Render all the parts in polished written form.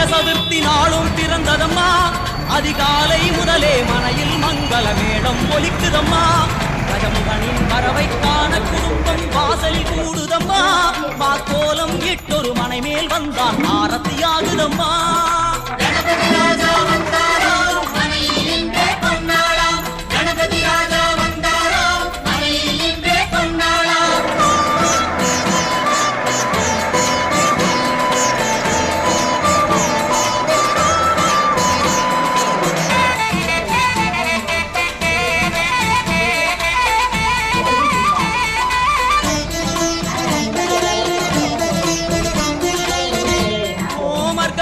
அக்ஷய சதுர்த்தி நாளும் பிறந்ததம்மா அதிகாலை முதலே மனையில் மங்கள மேடம் ஒலிக்குதம்மா கஜமுகனின் வரவை காண குடும்பம் வாசலில் கூடுதம்மா மாக்கோலம் இட்டொரு மனை மேல் வந்தான் ஆரத்தியாகுதம்மா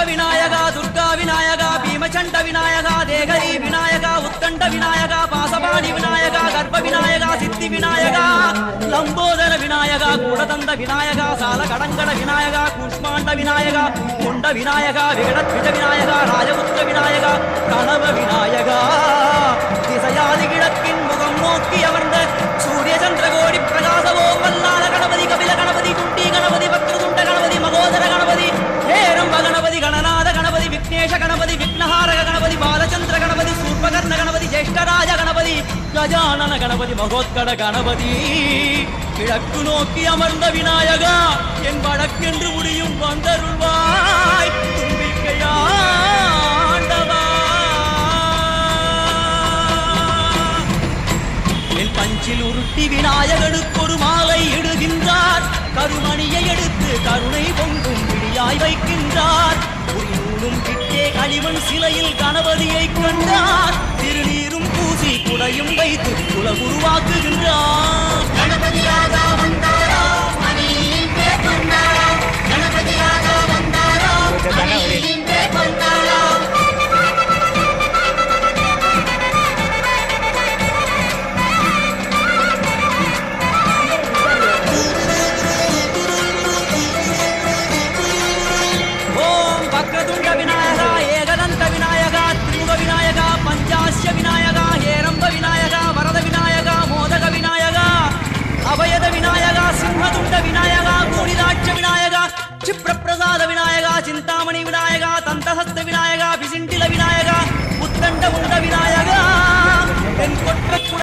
விநாயகா துர்கா விநாயகா பீமச்சண்ட விநாயகா தேகரி விநாயகா உத்தண்ட விநாயகா பாசபாணி விநாயகா கர்ப்ப விநாயகா சித்தி விநாயகா லம்போதர விநாயகா கூடதந்த விநாயகா சால கடங்கட விநாயகா குஷ்மாண்ட விநாயகா குண்ட விநாயகா விகடத்விஜ விநாயகா ராஜபுத்திர விநாயகா கணவ விநாயகா திசையாதி கிழக்கின் முகம் நோக்கி அமர்ந்த சூரிய சந்திரகோடி பிரகாசவோ வல்லால கணபதி கபில கணபதி குண்டி கணபதி பக்ரதுண்ட கணபதி மகோதர கணபதி ஹேரம்ப கணபதி கணநாத கணபதி விக்னேஷ கணபதி விக்னஹாரக கணபதி பாலச்சந்திர கணபதி சூர்பகர்ண கணபதி ஜேஷ்டராஜ கணபதி கஜானன கணபதி மகோத்கட கணபதி கிழக்கு நோக்கி அமர்ந்த விநாயகா என் வழக்கென்று முடியும் வந்தருள்வாய் தும்பிக்கையாண்டவா என் பஞ்சில் உருட்டி விநாயகனுக்கு ஒரு மாலை இடுகின்றார் கருமணியை எடுத்து கருணை பொங்கும் விழியாய் வைக்கின்றார் ஒரு நூலும் கிட்டே களிமண் சிலையில் கணபதியை கண்டார் திருநீரும் பூசி குடையும் வைத்து குல உருவாக்குகின்றார் கணபதி ராஜா வந்தாரா மணியிலே கொண்டாரா கணபதி ராஜா வந்தாரா மணியிலே கொண்டாரா வக்ரதுண்ட விநாயகா ஏகதந்த விநாயகா திரிமுக விநாயகா பஞ்சாஸ்ய விநாயகா ஹேரம்ப விநாயகா வரத விநாயகா மோதக விநாயகா அபயத விநாயகா சிம்மதுண்ட விநாயகா கூடிதாட்ச விநாயகா क्षिप्रप्रसाद विनायका चिंतामणि विनायका तंतहस्त विनायका विसिंटिल विनायका उत्तंड मुंड विनायका